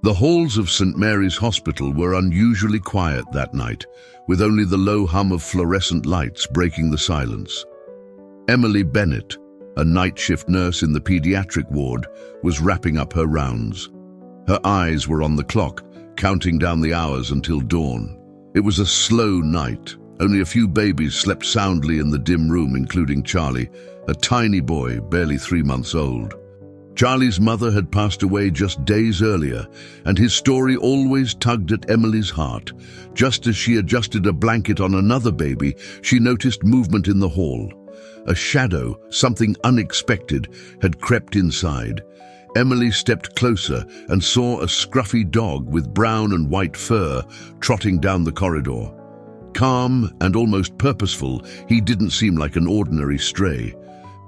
The halls of St. Mary's Hospital were unusually quiet that night, with only the low hum of fluorescent lights breaking the silence. Emily Bennett, a night shift nurse in the pediatric ward, was wrapping up her rounds. Her eyes were on the clock, counting down the hours until dawn. It was a slow night. Only a few babies slept soundly in the dim room, including Charlie, a tiny boy barely 3 months old. Charlie's mother had passed away just days earlier, and his story always tugged at Emily's heart. Just as she adjusted a blanket on another baby, she noticed movement in the hall. A shadow, something unexpected, had crept inside. Emily stepped closer and saw a scruffy dog with brown and white fur trotting down the corridor. Calm and almost purposeful, he didn't seem like an ordinary stray.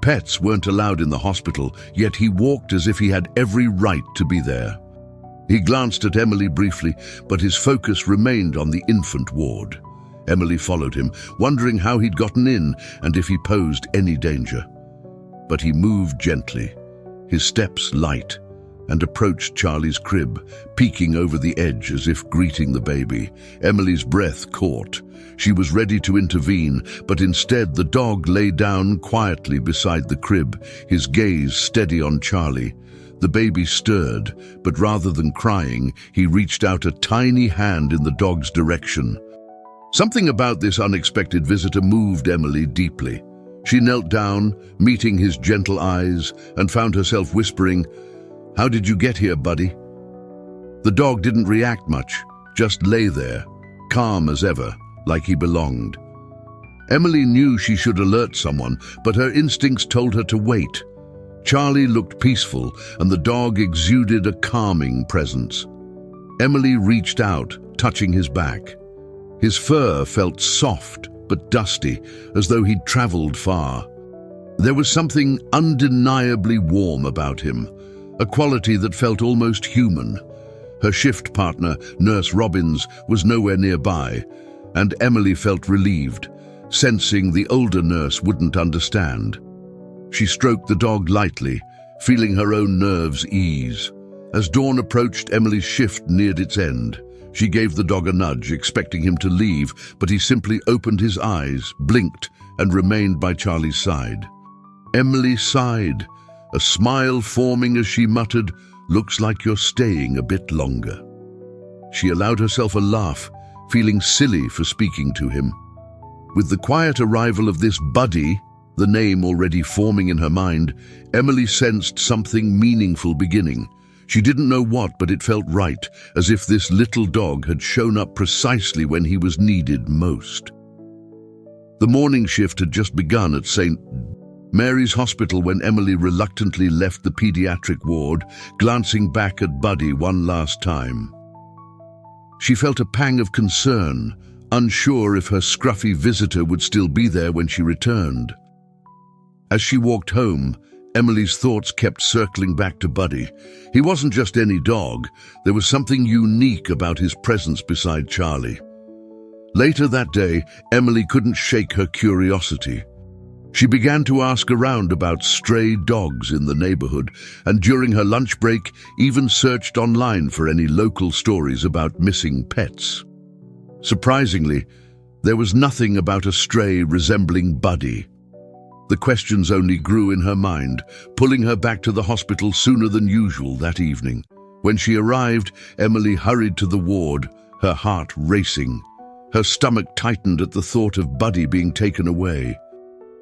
Pets weren't allowed in the hospital, yet he walked as if he had every right to be there. He glanced at Emily briefly, but his focus remained on the infant ward. Emily followed him, wondering how he'd gotten in and if he posed any danger. But he moved gently, his steps light, and approached Charlie's crib, peeking over the edge as if greeting the baby. Emily's breath caught. She was ready to intervene, but instead the dog lay down quietly beside the crib, his gaze steady on Charlie. The baby stirred, but rather than crying, he reached out a tiny hand in the dog's direction. Something about this unexpected visitor moved Emily deeply. She knelt down, meeting his gentle eyes, and found herself whispering, "How did you get here, buddy?" The dog didn't react much, just lay there, calm as ever, like he belonged. Emily knew she should alert someone, but her instincts told her to wait. Charlie looked peaceful, and the dog exuded a calming presence. Emily reached out, touching his back. His fur felt soft but dusty, as though he'd traveled far. There was something undeniably warm about him, a quality that felt almost human. Her shift partner, Nurse Robbins, was nowhere nearby, and Emily felt relieved, sensing the older nurse wouldn't understand. She stroked the dog lightly, feeling her own nerves ease. As dawn approached, Emily's shift neared its end. She gave the dog a nudge, expecting him to leave, but he simply opened his eyes, blinked, and remained by Charlie's side. Emily sighed, a smile forming as she muttered, "Looks like you're staying a bit longer." She allowed herself a laugh, feeling silly for speaking to him. With the quiet arrival of this buddy, the name already forming in her mind, Emily sensed something meaningful beginning. She didn't know what, but it felt right, as if this little dog had shown up precisely when he was needed most. The morning shift had just begun at St. Mary's Hospital when Emily reluctantly left the pediatric ward, glancing back at Buddy one last time. She felt a pang of concern, unsure if her scruffy visitor would still be there when she returned. As she walked home, Emily's thoughts kept circling back to Buddy. He wasn't just any dog. There was something unique about his presence beside Charlie. Later that day, Emily couldn't shake her curiosity. She began to ask around about stray dogs in the neighborhood, and during her lunch break, even searched online for any local stories about missing pets. Surprisingly, there was nothing about a stray resembling Buddy. The questions only grew in her mind, pulling her back to the hospital sooner than usual that evening. When she arrived, Emily hurried to the ward, her heart racing. Her stomach tightened at the thought of Buddy being taken away.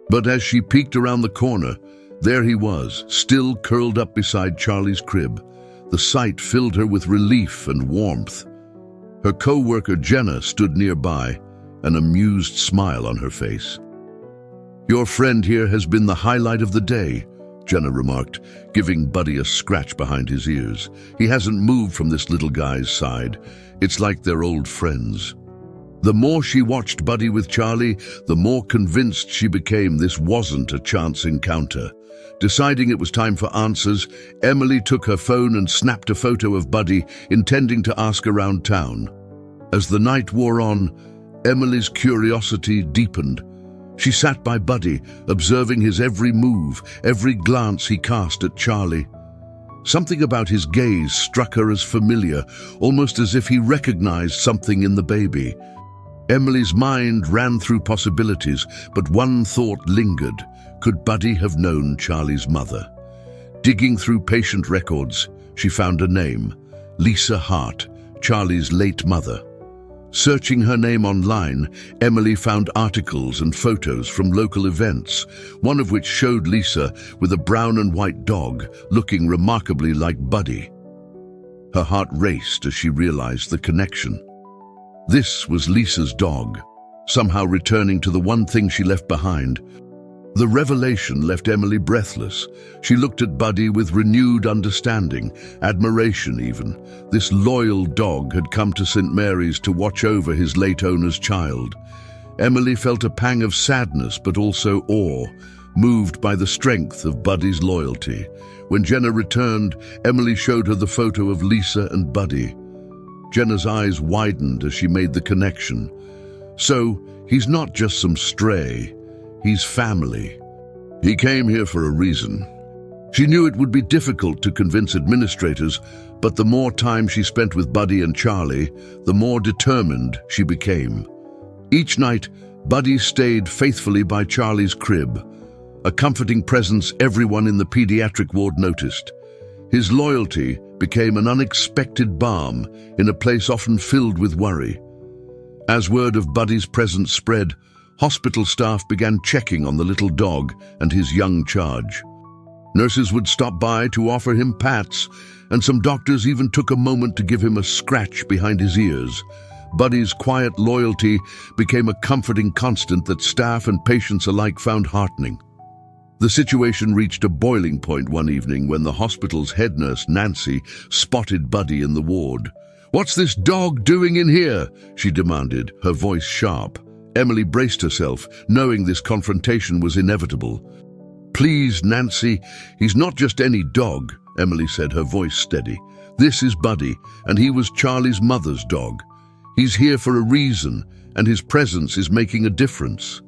But as she peeked around the corner, there he was, still curled up beside Charlie's crib. The sight filled her with relief and warmth. Her co-worker Jenna stood nearby, an amused smile on her face. "Your friend here has been the highlight of the day," Jenna remarked, giving Buddy a scratch behind his ears. "He hasn't moved from this little guy's side. It's like they're old friends." The more she watched Buddy with Charlie, the more convinced she became this wasn't a chance encounter. Deciding it was time for answers, Emily took her phone and snapped a photo of Buddy, intending to ask around town. As the night wore on, Emily's curiosity deepened. She sat by Buddy, observing his every move, every glance he cast at Charlie. Something about his gaze struck her as familiar, almost as if he recognized something in the baby. Emily's mind ran through possibilities, but one thought lingered. Could Buddy have known Charlie's mother? Digging through patient records, she found a name: Lisa Hart, Charlie's late mother. Searching her name online, Emily found articles and photos from local events, one of which showed Lisa with a brown and white dog looking remarkably like Buddy. Her heart raced as she realized the connection. This was Lisa's dog, somehow returning to the one thing she left behind. The revelation left Emily breathless. She looked at Buddy with renewed understanding, admiration even. This loyal dog had come to St. Mary's to watch over his late owner's child. Emily felt a pang of sadness but also awe, moved by the strength of Buddy's loyalty. When Jenna returned, Emily showed her the photo of Lisa and Buddy. Jenna's eyes widened as she made the connection. So, he's not just some stray. He's family. He came here for a reason. She knew it would be difficult to convince administrators, but the more time she spent with Buddy and Charlie, the more determined she became. Each night, Buddy stayed faithfully by Charlie's crib, a comforting presence everyone in the pediatric ward noticed. His loyalty became an unexpected balm in a place often filled with worry. As word of Buddy's presence spread, hospital staff began checking on the little dog and his young charge. Nurses would stop by to offer him pats, and some doctors even took a moment to give him a scratch behind his ears. Buddy's quiet loyalty became a comforting constant that staff and patients alike found heartening. The situation reached a boiling point one evening when the hospital's head nurse, Nancy, spotted Buddy in the ward. "What's this dog doing in here?" she demanded, her voice sharp. Emily braced herself, knowing this confrontation was inevitable. "Please, Nancy, he's not just any dog," Emily said, her voice steady. "This is Buddy, and he was Charlie's mother's dog. He's here for a reason, and his presence is making a difference.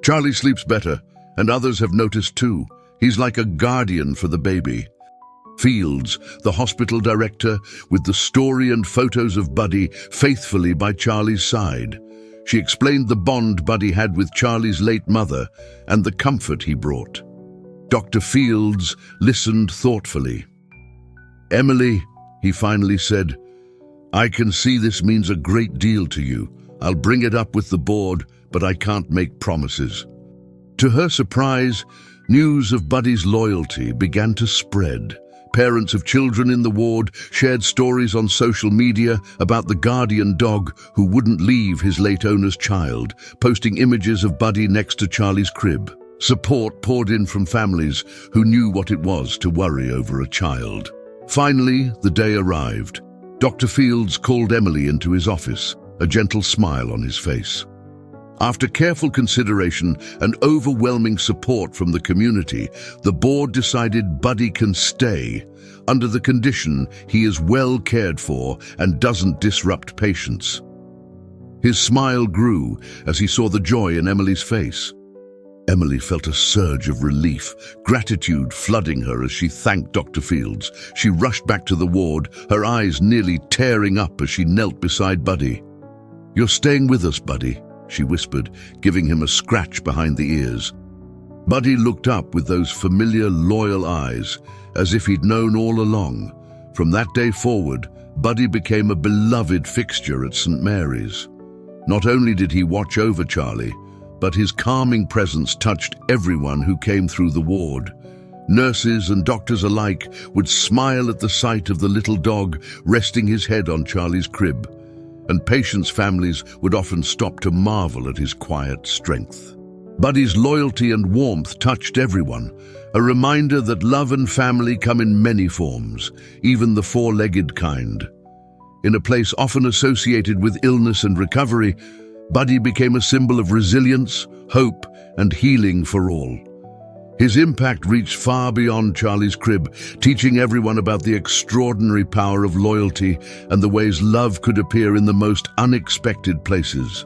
Charlie sleeps better, and others have noticed too. He's like a guardian for the baby." Fields, the hospital director, with the story and photos of Buddy faithfully by Charlie's side. She explained the bond Buddy had with Charlie's late mother and the comfort he brought. Dr. Fields listened thoughtfully. "Emily," he finally said, "I can see this means a great deal to you. I'll bring it up with the board, but I can't make promises." To her surprise, news of Buddy's loyalty began to spread. Parents of children in the ward shared stories on social media about the guardian dog who wouldn't leave his late owner's child, posting images of Buddy next to Charlie's crib. Support poured in from families who knew what it was to worry over a child. Finally, the day arrived. Dr. Fields called Emily into his office, a gentle smile on his face. After careful consideration and overwhelming support from the community, the board decided Buddy can stay, under the condition he is well cared for and doesn't disrupt patients. His smile grew as he saw the joy in Emily's face. Emily felt a surge of relief, gratitude flooding her as she thanked Dr. Fields. She rushed back to the ward, her eyes nearly tearing up as she knelt beside Buddy. "You're staying with us, Buddy," she whispered, giving him a scratch behind the ears. Buddy looked up with those familiar, loyal eyes, as if he'd known all along. From that day forward, Buddy became a beloved fixture at St. Mary's. Not only did he watch over Charlie, but his calming presence touched everyone who came through the ward. Nurses and doctors alike would smile at the sight of the little dog resting his head on Charlie's crib, and patients' families would often stop to marvel at his quiet strength. Buddy's loyalty and warmth touched everyone, a reminder that love and family come in many forms, even the four-legged kind. In a place often associated with illness and recovery, Buddy became a symbol of resilience, hope, and healing for all. His impact reached far beyond Charlie's crib, teaching everyone about the extraordinary power of loyalty and the ways love could appear in the most unexpected places.